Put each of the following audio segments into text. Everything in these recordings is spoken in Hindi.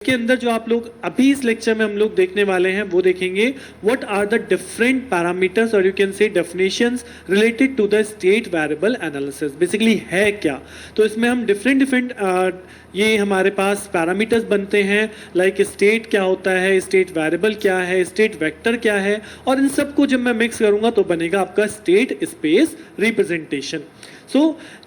के अंदर जो आप लोग अभी इस लेक्चर में हम लोग देखने वाले हैं वो देखेंगे what are the different parameters और you can say definitions related to the state variable analysis. Basically है क्या, तो इसमें हम डिफरेंट ये हमारे पास पैरामीटर्स बनते हैं, लाइक स्टेट क्या होता है, स्टेट वेरिएबल क्या है, स्टेट वेक्टर क्या है, और इन सबको जब मैं मिक्स करूंगा तो बनेगा आपका स्टेट स्पेस रिप्रेजेंटेशन। सो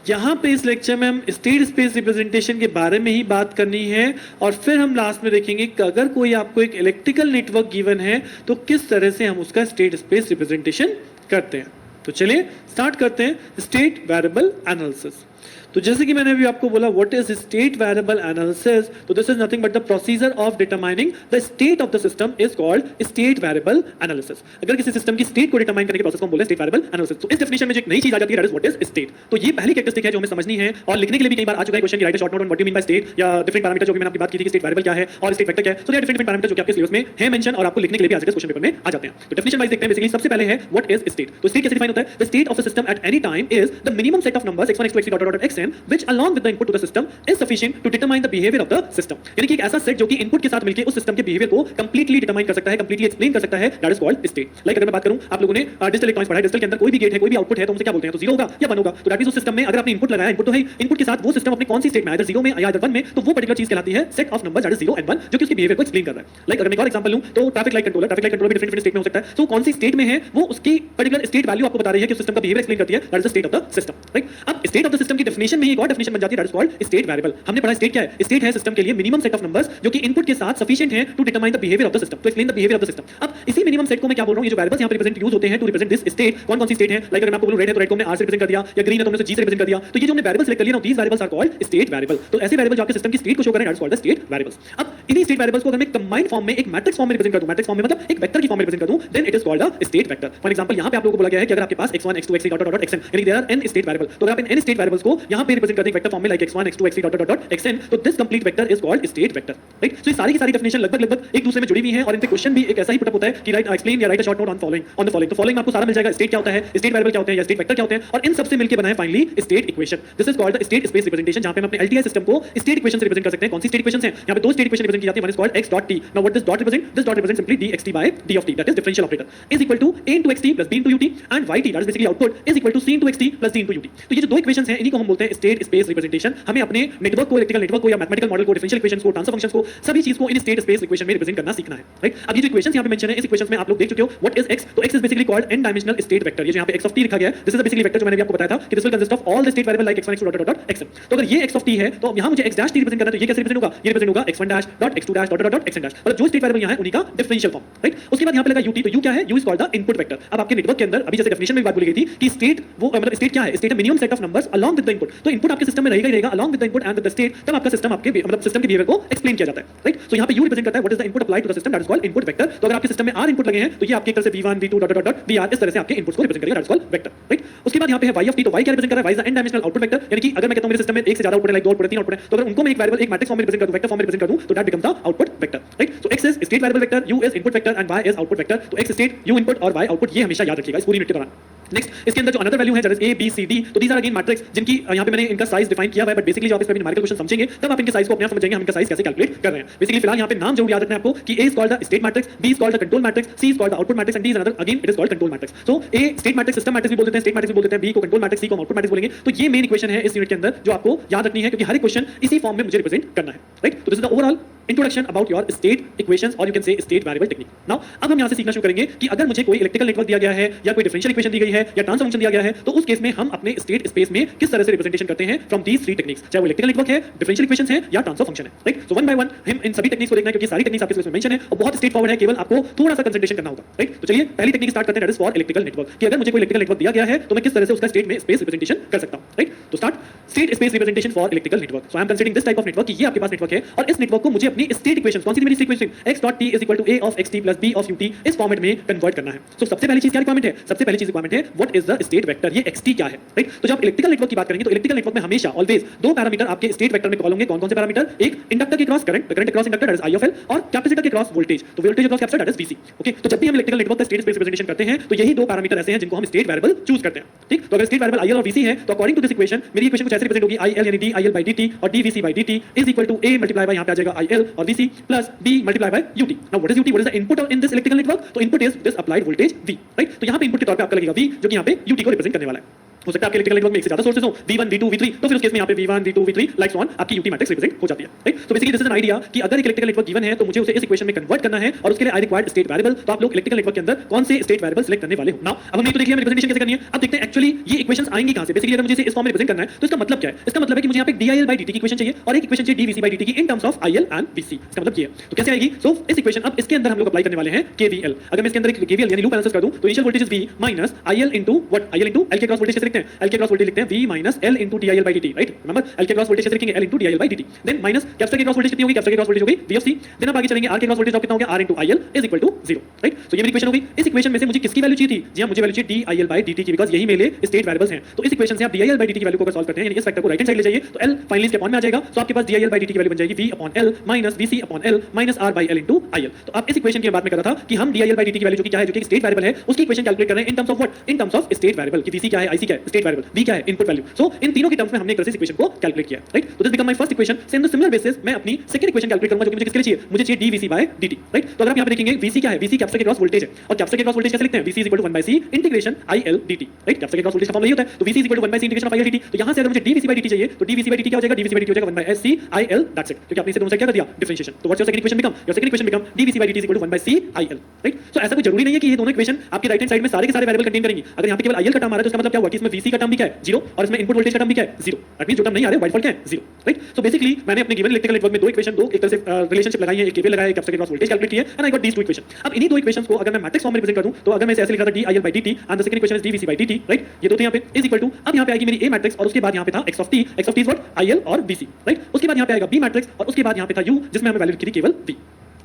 यहाँ पे इस लेक्चर में हम स्टेट स्पेस रिप्रेजेंटेशन के बारे में ही बात करनी है, और फिर हम लास्ट में देखेंगे कि अगर कोई आपको एक इलेक्ट्रिकल नेटवर्क गिवन है तो किस तरह से हम उसका स्टेट स्पेस रिप्रेजेंटेशन करते हैं। तो चलिए स्टार्ट करते हैं स्टेट वेरिएबल एनालिसिस। तो जैसे कि मैंने अभी आपको बोला what is state variable analysis, तो this is nothing but the procedure of determining the state of the system is called state variable analysis. अगर किसी सिस्टम की स्टेट को डिटरमाइन करने के प्रोसेस को हम बोलते हैं स्टेट वेरिएबल एनालिसिस। तो इस डेफिनेशन में जो एक नई चीज आ जाती है that is what is state. तो ये पहली कैरेक्टरिस्टिक है जो हमें समझनी है, और लिखने के लिए भी कई बार आ चुका है क्वेश्चन की right short note on what you mean by state, या डिफरेंट पैरामीटर जो भी मैंने आपकी बात की थी कि स्टेट वेरिएबल क्या है और स्टेट वेक्टर क्या है। So there are different parameter जो कि आपके सिलेबस में है मेंशन, और आपको लिखने के लिए भी आज के क्वेश्चन पेपर में आ जाते हैं। तो डेफिनेशन वाइज देखते हैं। बेसिकली सबसे पहले है व्हाट इज स्टेट। तो स्टेट कैसे डिफाइन होता है? The state of the system at any time is the minimum set of numbers x1 x2 x3 xn which along with the input to the system is sufficient to determine the behavior of the system। यानी कि एक ऐसा सेट जो कि इनपुट के साथ मिलकर उस सिस्टम के बिहेवियर को कंप्लीटली डिटरमाइन कर सकता है, कंप्लीटली एक्सप्लेन कर सकता है, that is called state. Like अगर मैं बात करूं, आप लोगों ने डिजिटल इलेक्ट्रॉनिक्स पढ़ा है, डिजिटल के अंदर कोई भी गेट है, कोई भी आउटपुट है, तो उनसे क्या बोलते हैं? तो जीरो होगा या वन होगा। तो दैट मींस उस सिस्टम में अगर आपने इनपुट लगाया, इनपुट तो है, इनपुट के साथ वो सिस्टम अपने कौन सी स्टेट में, अगर जीरो में या वन में, तो वो पर्टिकुलर चीज कहलाती है set of numbers that is 0 and 1 जो कि उसके बिहेवियर को एक्सप्लेन कर रहा है। लाइक अगर मैं एक और एग्जांपल लूं तो ट्रैफिक लाइट कंट्रोलर भी डिफरेंट स्टेट में हो सकता है। सो कौन सी स्टेट में है वो उसकी पर्टिकुलर स्टेट वैल्यू आपको बता रही है कि उस सिस्टम का बिहेवियर एक्सप्लेन करती है, that is the state of the system. Right, अब स्टेट ऑफ द सिस्टम की डेफिनेशन में ही एक और डेफिनेशन बन जाती है, that is called state variable. हमने पढ़ा स्टेट क्या है? स्टेट है सिस्टम के लिए मिनिमम सेट ऑफ नंबर्स जो कि इनपुट के साथ सफिशिएंट है to determine the behaviour of the system, to explain the behaviour of the system. अब इसी मिनिमम सेट को मैं क्या बोल रहा हूं, ये जो वेरिएबल्स यहां पे रिप्रेजेंट यूज होते हैं टू रिप्रेजेंट दिस स्टेट, कौन सी स्टेट है? लाइक अगर मैं आपको बोलूं रेड है तो रेड को हमने r से रिप्रेजेंट कर दिया, या ग्रीन है तो हमने उसे g से रिप्रेजेंट कर दिया। तो ये जो हमने वेरिएबल्स सेलेक्ट कर लिए ना, these variables are called state variable. तो ऐसे वेरिएबल जो आपके सिस्टम की स्टेट को शो कर रहे हैं, that is called the state variables. अब इन्हीं स्टेट वेरिएबल्स को अगर मैं कंबाइंड फॉर्म में एक मैट्रिक्स फॉर्म में रिप्रेजेंट कर दूं, मैट्रिक्स फॉर्म में मतलब एक वेक्टर की फॉर्म में रिप्रेजेंट कर दूं, then it is called the state vector. For example यहां पे आप लोगों को बोला गया है कि अगर आपके पास x1 x2 x3 dot dot dot xn, यानी there are n state variable, तो अगर आप इन n स्टेट वेरिएबल्स को यहां पे रिप्रेजेंट करते हैं वेक्टर फॉर्म में like x1 x2 x3 dot dot dot xn, तो this complete vector is called state vector. Right, so ये सारी की सारी डेफिनेशन लगभग एक दूसरे में जुड़ी हुई है, और इनके क्वेश्चन भी एक ऐसा ही पुट अप होता है कि राइट एक्सप्लेन या right a short note on following on the following. तो फॉलोइंग में आपको सारा मिल जाएगा, स्टेट क्या होता है, स्टेट वेरिएबल क्या होते हैं, या स्टेट वेक्टर क्या होते हैं, और इन सब से मिलकर बना है finally state equation. This is called the state space representation, जहां पे हम अपने एलटीआई सिस्टम को स्टेट इक्वेशन से रिप्रेजेंट कर सकते हैं। कौन सी स्टेट इक्वेशंस हैं? यहां पे दो स्टेट इक्वेशन रिप्रेजेंट की जाती है, one is called x dot t। Now what this dot represent? This dot represent simply dxt by d of t, that is differential operator, is equal to a into xt plus b into ut and yt, that is basically output, is equal to c into xt plus d into ut। तो ये जो दो इक्वेशंस हैं, इन्हीं को हम बोलते हैं स्टेट स्पेस रिप्रेजेंटेशन। हमें अपने नेटवर्क को, इलेक्ट्रिकल नेटवर्क को, या मैथमेटिकल मॉडल को, डिफरेंशियल इक्वेशंस को, ट्रांसफर फंक्शंस को, सभी चीज को इन स्टेट स्पेस इक्वेशन में रिप्रेजेंट करना सीखना है। राइट, अब ये जो इक्वेशंस यहां पे मेंशन है, इस इक्वेशंस में आप लोग देख चुके हो व्हाट इज x। तो x is basically called n dimensional state vector. ये जो यहां पे x ऑफ t लिखा गया है, दिस इज बेसिकली वेक्टर जो मैंने भी आपको बताया था कि this will consist of all the state variable like x1 x2 dot dot xn। तो अगर ये x ऑफ t है तो यहां मुझे x डैश t रिप्रेजेंट करना है, तो ये कैसे रिप्रेजेंट होगा? ये रिप्रेजेंट होगा x1 dash dot x2 dash dot dot xn dash, मतलब जो स्टेट वेरिएबल यहां है उन्हीं का डिफरेंशियल फॉर्म। राइट, उसके बाद यहां पे लगा ut, तो u क्या है? u is called the input vector. अब आपके नेटवर्क के अंदर अभी जैसे डेफिनेशन में बात बोली गई थी कि स्टेट वो मतलब स्टेट क्या है? स्टेट है minimum set of numbers along with the input. तो इनपुट आपके सिस्टम में रहेगा ही रहेगा, along with the input and the state, तब आपका सिस्टम आपके मतलब सिस्टम के बिहेवियर को एक्सप्लेन किया जाता है। राइट, सो यहां पे u रिप्रेजेंट करता है what is the input applied to the system, that is called input vector. तो अगर आपके सिस्टम में r इनपुट लगे हैं तो ये आपके एक तरह से v1 v2 dot dot dot vr इस तरह से आपके इनपुट्स को रिप्रेजेंट करेगा, that is called vector. Right, उसके बाद यहां पे है y ऑफ t, तो y क्या रिप्रेजेंट कर रहा है? y is the n dimensional output vector. यानी कि अगर मैं कहता हूं मेरे सिस्टम में एक से ज्यादा आउटपुट है, लाइक दो आउटपुट है, तीन आउटपुट है, तो अगर उनको मैं एक वेरिएबल एक मैट्रिक्स फॉर्म में रिप्रेजेंट कर दूं, वेक्टर फॉर्म में रिप्रेजेंट कर दूं, तो that becomes the output vector. Right, so x is state variable vector, u is input vector and y is output vector. तो x स्टेट, u इनपुट और y आउटपुट, ये हमेशा याद रखिएगा इस पूरी यूनिट के दौरान। नेक्स्ट, इसके अंदर जो अनदर वैल्यू है that is a b c d, तो दीस आर अगेन मैट्रिक्स जिनकी यहां पे मैंने इनका साइज डिफाइन किया हुआ है, बट बेसिकली जब आप इस पे न्यूमेरिकल क्वेश्चन समझेंगे तब आप इनके साइज को अपने आप समझेंगे हम इनका साइज कैसे कैलकुलेट कर रहे हैं। बेसिकली फिलहाल यहां पे नाम जरूर याद रखना है आपको कि a is called the state matrix, b is called the control matrix, c is called the output matrix and d is another again it is called control matrix. So a state matrix, system matrix भी बोलते हैं, स्टेट मैट्रिक्स भी बोलते हैं, b को कंट्रोल मैट्रिक्स, c को आउटपुट मैट्रिक्स बोलेंगे। तो ये मेन इक्वेशन है इस यूनिट के अंदर जो आपको याद रखनी है, क्योंकि हर एक क्वेश्चन इसी फॉर्म में मुझे रिप्रेजेंट करना है। राइट, तो this is the overall introduction about your state equations और you can say state variable technique. Now अब हम यहां से सीखना शुरू करेंगे कि अगर मुझे कोई इलेक्ट्रिकल नेटवर्क दिया गया है, या कोई डिफरेंशियल इक्वेशन दी गई है, या ट्रांसफर फंक्शन दिया गया है, तो उस केस में हम अपने स्टेट स्पेस में किस तरह से रिप्रेजेंटेशन करते हैं फ्रॉम दीस थ्री टेक्निक्स, चाहे वो इलेक्ट्रिकल नेटवर्क है, डिफरेंशियल इक्वेशंस है, या ट्रांसफर फंक्शन है। Right, so one by one हम इन सभी टेक्निक्स को देखना है, क्योंकि सारी टेक्निक्स आपके सिलेबस में मेंशन है और बहुत स्ट्रेट फॉरवर्ड है, केवल आपको थोड़ा सा कंसंट्रेशन करना होगा। राइट, तो चलिए पहली टेक्निक स्टार्ट करते हैं, that is for electrical network, कि अगर मुझे कोई इलेक्ट्रिकल नेटवर्क दिया गया है तो मैं किस तरह से उसका स्टेट में स्पेस रिप्रेजेंटेशन कर सकता हूं। राइट, तो start state space representation for electrical network. So I am considering this type of network कि ये आपके पास नेटवर्क है, और इस नेटवर्क को मुझे अपनी स्टेट इक्वेशंस, कौन सी मेरी state equation x dot t is equal to a of xt plus b of ut इस फॉर्मेट में कन्वर्ट करना है। सो सबसे पहली चीज क्या रिक्वायरमेंट है? सबसे पहली चीज रिक्वायरमेंट है what is the state vector, ये xt क्या है, राइट। तो जब इलेक्ट्रिकल नेटवर्क की बात करेंगे तो इलेक्ट्रिकल नेटवर्क में हमेशा ऑलवेज दो पैरामीटर आपके स्टेट वेक्टर में कॉल होंगे। कौन-कौन से पैरामीटर? एक इंडक्टर के cross current, current cross inductor that is I of L, और कैपेसिटर के क्रॉस वोल्टेज, तो voltage cross capacitor that is Vc। Okay, तो जब भी हम इलेक्ट्रिकल नेटवर्क का स्टेट स्पेस रिप्रेजेंटेशन करते हैं तो यही दो पैरामीटर ऐसे हैं जिनको हम स्टेट वेरिएबल चूज करते हैं, ठीक। तो अगर स्टेट वेरिएबल IL और Vc है तो अकॉर्डिंग टू दिस इक्वेशन मेरी इक्वेशन कुछ ऐसे रिप्रेजेंट होगी, IL यानी DIL by dt और dVc by dt is equal to A multiply by, यहां पे आ जाएगा IL और Vc plus B multiply by UT। Now what is UT? What is the input in this electrical network? तो input is this applied voltage V, right. तो यहां पे इनपुट के तौर पे आपका लगेगा V, जो कि यहां पे UT को रिप्रेजेंट करने वाला है। हो सकता है आपके इलेक्ट्रिकल नेटवर्क में एक से ज्यादा सोर्सेज हो, V1 V2 V3, तो फिर उस केस में यहां पे V1 V2 V3 likes on आपकी UT मैट्रिक्स रिप्रेजेंट हो जाती है, राइट। तो basically this is an idea कि अगर एक इलेक्ट्रिकल नेटवर्क गिवन है तो मुझे उसे इस इक्वेशन में कन्वर्ट करना है और उसके लिए आई रिक्वायर्ड स्टेट वेरिएबल। तो आप लोग इलेक्ट्रिकल नेटवर्क के अंदर कौन से स्टेट वेरिएबल सिलेक्ट करने वाले हो? नाउ अब हमने तो देख लिया रिप्रेजेंटेशन कैसे करनी है। अब देखते हैं एक्चुअली ये इक्वेशंस आएंगी कहां से। बेसिकली अगर मुझे इसे इस फॉर्म में रिप्रेजेंट करना है तो इसका मतलब क्या है? इसका मतलब है कि मुझे यहां पे DIL by dt की इक्वेशन चाहिए और एक इक्वेशन चाहिए dVc by dt की in terms of IL and Vc। इसका मतलब ये है। तो कैसे आएगी? सो इस इक्वेशन, अब इसके अंदर हम लोग अप्लाई करने वाले हैं KVL। अगर मैं इसके अंदर एक KVL यानी लूप एनालिसिस कर दूं तो initial voltage is V minus IL into what? IL into L के क्रॉस वोल्टेज कैसे लिखते हैं? L के क्रॉस वोल्टेज लिखते हैं V minus L into DIL by dt, right. Remember L के क्रॉस वोल्टेज कैसे लिखेंगे? L into DIL by dt। Then minus capacitor के क्रॉस वोल्टेज कितनी होगी? कैपेसिटर के क्रॉस वोल्टेज हो गई V of C। देन अब आगे चलेंगे, R के क्रॉस वोल्टेज कितना हो गया? R into IL is equal to 0, right. तो ये मेरी इक्वेशन हो गई। इस इक्वेशन में से मुझे किसकी वैल्यू चाहिए थी? जी हां, मुझे वैल्यू चाहिए DIL by dt की, बिकॉज़ यही मेरे स्टेट वेरिएबल्स हैं। तो इस इक्वेशन से आप DIL by dt की वैल्यू को अगर सॉल्व करते हैं यानी इस फैक्टर को राइट हैंड साइड ले जाइए तो L फाइनली इसके अपॉन में आ जाएगा। तो आपके पास DIL by dt की वैल्यू बन जाएगी V upon L minus Vc upon L minus R by L into IL। तो आप इस इक्वेशन की बात में कर रहा था कि हम DIL by dt की वैल्यू जो कि क्या है, जो कि स्टेट वेरिएबल है, उसकी इक्वेशन कैलकुलेट कर रहे हैं in terms of what? In terms of state variable कि Vc क्या है, IC क्या है, स्टेट वेरिएबल, V क्या है, इनपुट वैल्यू। सो इन तीनों के टर्म्स में हमने एक तरह से इक्वेशन को कैलकुलेट किया, राइट। तो this become my first equation. Same the similar basis मैं अपनी सेकंड इक्वेशन कैलकुलेट करूंगा, जो कि मुझे किसके लिए चाहिए? मुझे चाहिए dVc by dt, राइट। तो अगर आप यहां पे देखेंगे Vc क्या है? Vc कैपेसिटर के क्रॉस वोल्टेज है और कैपेसिटर के क्रॉस वोल्टेज कैसे लिखते हैं? Vc is equal to 1/c integration IL dt, right. Capacitor के क्रॉस वोल्टेज का फॉर्मूला यही होता है। तो Vc is equal to 1/c integration of IL dt। तो यहां से अगर मुझे dVc by dt चाहिए तो dVc by dt क्या हो जाएगा? dVc by dt हो जाएगा 1/sc IL, दैट्स इट। क्योंकि आपने इसे दोनों साइड क्या कर दिया? डिफरेंशिएशन। तो what's your second equation become? Your second equation become dVc by dt is equal to 1/c IL, right. So ऐसा कोई जरूरी नहीं है कि ये दोनों इक्वेशन आपके राइट हैंड साइड में सारे के सारे वेरिएबल कंटेन करेंगी। अगर यहां पे केवल IL का टर्म आ रहा है तो इसका मतलब क्या हुआ कि इसमें Vc का टर्म भी क्या है? 0, और इसमें इनपुट वोल्टेज का टर्म भी क्या है? 0। दैट मींस जो टर्म नहीं आ रहे बाय डिफॉल्ट क्या है? 0, राइट। सो बेसिकली मैंने अपने गिवन इलेक्ट्रिकल नेटवर्क में दो इक्वेशन, दो एक तरह से रिलेशनशिप लगाई है, एक KVL लगाया है, कैपेसिटर के क्रॉस वोल्टेज कैलकुलेट किया है, and I got these two equation. अब इन्हीं दो इक्वेशंस को अगर मैं मैट्रिक्स फॉर्म में रिप्रेजेंट कर दूं तो अगर मैं इसे ऐसे लिख रहा था DIL by dt and the second equation is dVc by dt, right. ये दो थे यहां पे इज इक्वल टू, अब यहां पे आएगी मेरी A मैट्रिक्स और उसके बाद यहां पे था x of t is what? IL और Vc, राइट। उसके बाद यहां पे आएगा B मैट्रिक्स और उसके बाद यहां पे था U, जिसमें हमें वैल्यू लिखी थी केवल V।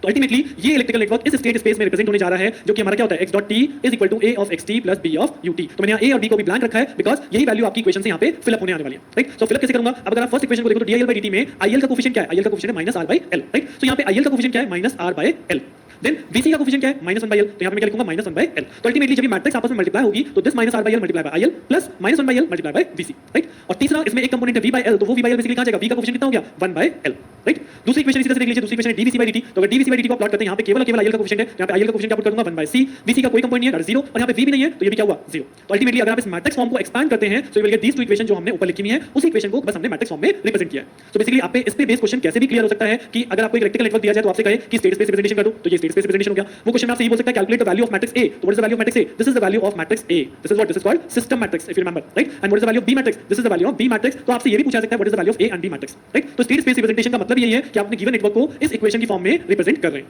तो अल्टीमेटली ये इलेक्ट्रिकल नेटवर्क इस स्टेट स्पेस में रिप्रेजेंट होने जा रहा है, जो कि हमारा क्या होता है? x dot t is equal to a of xt plus b of ut। तो मैंने यहाँ a और b को भी ब्लैंक रखा है बिकॉज यही वैल्यू आपकी इक्वेशन से यहाँ पे फिल अप होने आने वाली है, राइट। सो फिल अप कैसे करूंगा? अब अगर आप फर्स्ट इक्वेशन को देखो तो DIL by dt में IL का कोफिशिएंट क्या है? IL का कोफिशिएंट है minus R by L, right. So यहाँ पे IL का कोफिशिएंट क्या है? Minus R by L। Then Vc का कोफिशिएंट क्या है? Minus 1 by L। तो यहाँ पे मैं क्या लिखूंगा? Minus 1 by L। तो अल्टीमेटली जब ये मैट्रिक्स आपस में मल्टीप्लाई होगी तो this minus R by L multiply by IL plus minus 1 by L multiply bye Vc, right. और तीसरा इसमें एक कंपोनेंट है V by L, तो वो V by L बेसिकली कहां जाएगा? V का कोफिशिएंट कितना हो गया? 1 by L, राइट। दूसरी इक्वेशन इसी तरह से देख लीजिए, दूसरी इक्वेशन है dVc by dt। तो अगर dVc by dt को प्लॉट करते हैं, यहाँ पे केवल IL का कोफिशिएंट है, यहाँ पे IL का कोफिशिएंट क्या पुट कर दूंगा? 1/c। Vc का कोई कंपोनेंट नहीं है, दैट इज 0, और यहाँ पे V भी नहीं है, तो ये भी क्या हुआ? 0। तो अल्टीमेटली अगर आप इस मैट्रिक्स फॉर्म को एक्सपैंड करते हैं तो you will get these two equation जो हमने ऊपर लिखी हुई है, उस इक्वेशन को बस हमने मैट्रिक्स फॉर्म में रिप्रेजेंट किया है। तो बेसिकली आप पे इस पे बेस क्वेश्चन कैसे भी क्लियर हो सकता है कि अगर आपको एक इलेक्ट्रिकल नेटवर्क दिया जाए तो आपसे कहे कि स्टेट स्पेस रिप्रेजेंटेशन कर दो, तो ये स्टेट स्पेस रिप्रेजेंटेशन हो गया। वो क्वेश्चन में आपसे ये बोल सकता है calculate the value of matrix A। तो what is the value of matrix A? This is the value of matrix A। This is what? This is called system matrix, if you remember, right. And what is the value of B matrix? This is the value of B matrix. तो आपसे ये भी पूछा सकता है what is the value of A and B matrix, right. तो स्टेट स्पेस रिप्रेजेंटेशन का मतलब यही है कि आपने गिवन नेटवर्क को इस इक्वेशन की फॉर्म में रिप्रेजेंट कर रहे हैं,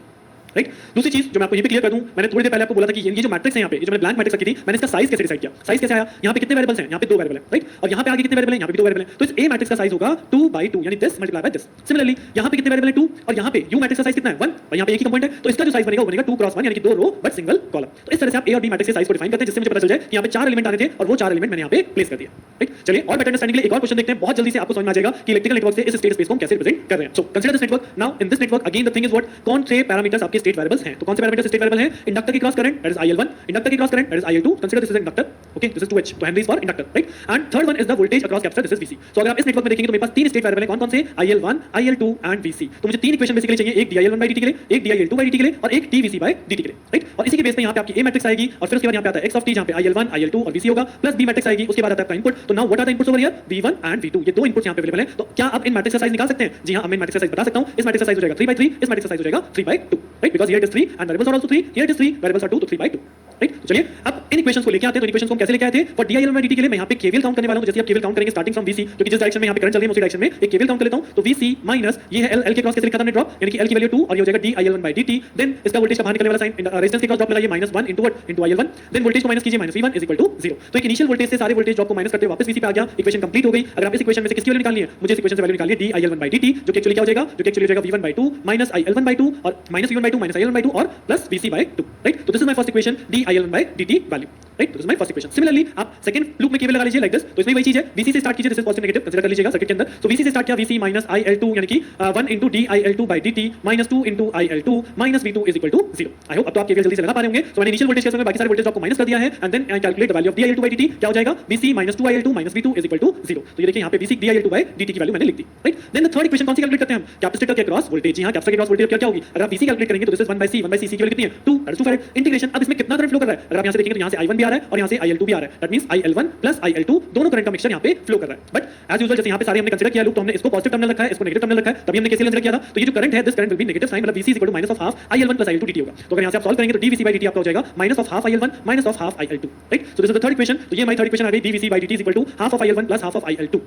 राइट। दूसरी चीज जो मैं आपको ये भी क्लियर कर दूं, मैंने थोड़ी देर पहले आपको बोला था कि ये जो मैट्रिक्स है यहाँ पे, ये जो मैंने ब्लैंक मैट्रिक्स रखी थी, मैंने इसका साइज कैसे डिसाइड किया? साइज कैसे आया? यहाँ पे कितने वेरिएबल्स हैं? यहाँ पे दो वेरिएबल है, राइट। और यहाँ पे आगे कितने वेरिएबल हैं? यहाँ पे भी दो वेरिएबल है। तो इस A मैट्रिक्स का साइज होगा 2/2 यानी this multiply by this. Similarly यहाँ पे कितने वेरिएबल है? 2, और यहाँ पे U मैट्रिक्स का साइज कितना है? 1, और यहाँ पे एक ही कंपोनेंट है, तो इसका जो साइज बनेगा वो बनेगा 2 क्रॉस 1 यानी कि 2 रो बट सिंगल कॉलम। तो इस तरह से आप A और B मैट्रिक्स के साइज को डिफाइन करते हैं, जिससे मुझे पता चल जाए कि यहाँ पे 4 एलिमेंट आने थे और वो 4 एलिमेंट मैंने यहाँ पे प्लेस कर दिया, राइट। चलिए और बेटर अंडरस्टैंडिंग के लिए एक और क्वेश्चन देखते हैं, बहुत जल्दी से आपको समझ में आ जाएगा कि इलेक्ट्रिकल नेटवर्क से इस स्टेट स्पेस को हम कैसे रिप्रेजेंट कर रहे हैं। So consider this network. Now in this network again the thing is what? कौन से पैरामीटर्स आपके स्टेट वेरिएबल्स हैं? तो कौन से पैरामीटर्स स्टेट वेरिएबल हैं? इंडक्टर की cross current that is IL1, inductor की cross current that is IL2, consider this is inductor, okay, this is 2H, तो henry for inductor, right. And third one is the voltage across capacitor, this is Vc। So अगर आप इस नेटवर्क में देखेंगे तो मेरे पास तीन स्टेट वेरिएबल हैं, कौन कौन से? IL1, IL2 and Vc। तो मुझे तीन इक्वेशन बेसिकली चाहिए, एक DIL1 by dt के लिए, एक DIL2 by dt के लिए और एक dVc by dt के लिए, राइट। और इसी के बेस पे यहाँ पे आपकी A मैट्रिक्स आएगी और फिर उसके बाद यहाँ पे आता है x of t, जहाँ पे IL1, IL2 और Vc होगा, प्लस B मैट्रिक्स आएगी, उसके बाद आता है आपका इनपुट। तो now what are the inputs over here? V1 and V2, ये दो इनपुट्स यहाँ पे अवेलेबल हैं। तो क्या आप इन मैट्रिक्स का साइज निकाल सकते हैं? जी हां, मैं मैट्रिक्स का साइज बता सकता हूं। इस मैट्रिक्स का साइज हो जाएगा 3/3, इस मैट्रिक्स का साइज हो जाएगा 3/2, right, because here it is 3 and variables are also 3, here it is 3, variables are 2, तो 3/2, राइट। तो चलिए अब इन इक्वेशंस को लेके आते हैं। तो इक्वेशंस को हम कैसे लेके आए थे? फॉर DIL by dt के लिए मैं यहाँ पे KVL काउंट करने वाला हूं। जैसे आप KVL काउंट करेंगे स्टार्टिंग फ्रॉम Vc, जो कि जिस डायरेक्शन में यहाँ पे करंट चल रही है उसी डायरेक्शन में एक KVL काउंट कर लेता हूं। तो Vc माइनस ये है L के क्रॉस कैसे लिखा था हमने ड्रॉप, यानी कि L की वैल्यू 2 और ये हो जाएगा DIL1 by dt। देन इसका वोल्टेज का बाहर निकलने वाला साइन रेजिस्टेंस के क्रॉस ड्रॉप लगाइए -1 into what? Into IL1। Then voltage को माइनस कीजिए -V1 इज इक्वल टू 0। तो एक इनिशियल वोल्टेज से सारे वोल्टेज ड्रॉप को माइनस करते हुए वापस Vc पे आ गया, इक्वेशन कंप्लीट हो गई। अगर आप इस इक्वेशन में से किसकी वैल्यू निकालनी है? मुझे इस इक्वेशन से वैल्यू निकालनी है DIL1 by dt, जो कि एक्चुअली क्या हो जाएगा? जो कि एक्चुअली हो जाएगा V1/2 माइनस IL1/2 और माइनस V1/2 माइनस IL1/2 और प्लस Vc/2, राइट। तो this is my first equation, IL1 by dt value, right? This is my first equation. Similarly आप सेकंड लूप में केवल लगा लीजिए लाइक दिस, तो इसमें वही चीज है, VC से स्टार्ट कीजिए, this is positive negative consider कर लीजिएगा सर्किट के अंदर। तो VC से स्टार्ट किया, VC माइनस IL2 यानी कि 1 into dIL2 by dt minus 2 into IL2 minus V2 is equal to 0। I hope अब तो आप केवीएल जल्दी से लगा पा रहे होंगे। तो मैंने इनिशियल वोल्टेज केस में बाकी सारे वोल्टेज आपको माइनस कर दिया है and then I calculate the value of dIL2 by dt, क्या हो जाएगा? VC minus 2IL2 minus V2 is equal to 0। तो ये देखिए यहाँ पे VC dIL2 by dt की वैल्यू मैंने लिख दी, right? Then the third equation कौन सी कैलकुलेट करते हैं हम? कैपेसिटर के क्रॉस वोल्टेज। यहां कैपेसिटर के क्रॉस वोल्टेज क्या होगी? अगर आप VC कैलकुलेट करेंगे तो दिस इज 1/C, 1/C की वैल्यू कितनी है? 2, दैट इज 2 फैराड। इंटीग्रेशन, अब इसमें कितना करंट फ्लो कर रहा है? अगर आप यहां से देखेंगे तो यहां से I1 भी आ रहा है और यहां से IL2 भी आ रहा है, that means IL1 plus IL2 दोनों करंट का मिक्सचर यहां पे फ्लो कर रहा है। बट एज यूजुअल जैसे यहां पे सारे हमने कंसीडर किया लूप, तो हमने इसको पॉजिटिव टर्मिनल रखा है, इसको नेगेटिव टर्मिनल रखा है, तभी हमने केसीएल कंसीडर किया था। तो ये जो करंट है, this current will be negative sign, मतलब VC is equal to minus of half IL1 plus IL2 dt होगा। तो अगर यहां से आप सॉल्व करेंगे तो dVC by dt आपका हो जाएगा minus of half IL1 minus of half IL2, right? So this is the third equation. तो ये हमारी थर्ड इक्वेशन आ गई, dVC by dt is equal to half of IL1 plus half of IL2।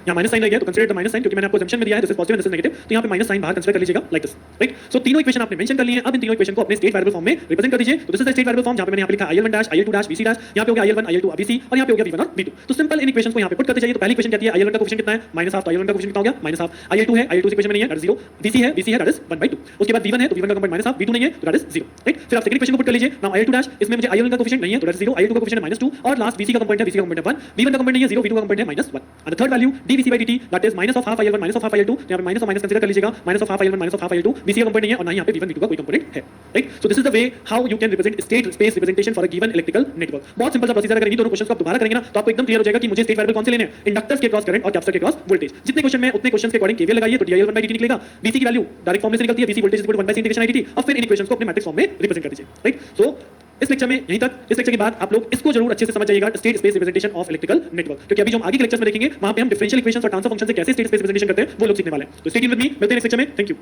यहाँ माइनस साइन लग गया तो कंसीडर द माइनस साइन, क्योंकि मैंने आपको एजम्पशन में दिया है this is positive and this is negative, तो यहाँ पे माइनस साइन बाहर कंसीडर कर लीजिएगा लाइक दिस, राइट? सो तीनों इक्वेशन आपने मेंशन कर लिए हैं। अब इन तीनों इक्वेशन को अपने स्टेट वेरिएबल फॉर्म में रिप्रेजेंट कर दीजिए। तो this is the state variable form, जहाँ पे मैंने यहाँ पे लिखा IL1 dash IL2 dash VC dash, यहाँ पे हो गया IL1 IL2 VC और यहाँ पे हो गया V1 और V2। तो सिंपल इन इक्वेशन को यहाँ पे पुट करते जाइए। तो पहली इक्वेशन कहती है IL1 का कोएफिशिएंट कितना है? Minus half. तो IL1 का कोएफिशिएंट कितना हो गया? Minus half. IL2 है, IL2 इक्वेशन में नहीं है, दैट इज 0। VC है दैट इज 1/2। उसके बाद V1 है, तो V1 का कंपोनेंट माइनस हाफ, V2 नहीं है तो दैट इज 0, राइट? फिर आप सेकंड इक्वेशन को पुट कर लीजिए। नाउ IL2 डैश, इसमें मुझे IL1 का कोएफिशिएंट नहीं है तो दैट इज 0, IL2 का कोएफिशिएंट है -2 और लास्ट VC का कंपोनेंट है, VC का कंपोनेंट है 1, V1 का कंपोनेंट नहीं है 0, V2 का कंपोनेंट है -1। And the third value dVC by dt that is minus of half IL1 minus of half IL2, यहाँ पे माइनस और माइनस कंसीडर कर लीजिएगा, minus of half IL1 minus of half IL2, VC का कंपोनेंट नहीं है और ना ही यहाँ पे V1 V2 का कोई कंपोनेंट है, right? So this is the way how you can represent state space representation for a given electrical network. बहुत सिंपल सा प्रोसीजर, अगर इन दोनों क्वेश्चंस को आप दोबारा करेंगे ना तो आपको एकदम क्लियर हो जाएगा कि मुझे स्टेट वेरिएबल कौन से लेने हैं, इंडक्टर्स के क्रॉस करंट और कैपेसिटर के क्रॉस वोल्टेज। जितने क्वेश्चन में उतने क्वेश्चंस के अकॉर्डिंग केवीएल लगाइए तो dIL1 by dt निकलेगा, VC की वैल्यू डायरेक्ट फॉर्म में से निकलती है, VC voltage is equal to 1/c integration IDT, और फिर इन इक्वेशंस को अपने मैट्रिक्स फॉर्म में रिप्रेजेंट कर दीजिए, राइट? सो इस लेक्चर में यहीं तक। इस लेक्चर के बाद आप लोग इसको जरूर अच्छे से समझ जाइएगा, state space representation of electrical network, क्योंकि अभी जो हम आगे के लेक्चर्स में देखेंगे वहां पे हम डिफरेंशियल इक्वेशंस और ट्रांसफर फंक्शन से कैसे स्टेट स्पेस रिप्रेजेंटेशन करते हैं वो लोग सीखने वाले हैं। तो स्टे ट्यून्ड विद मी, मिलते हैं नेक्स्ट लेक्चर में। Thank you.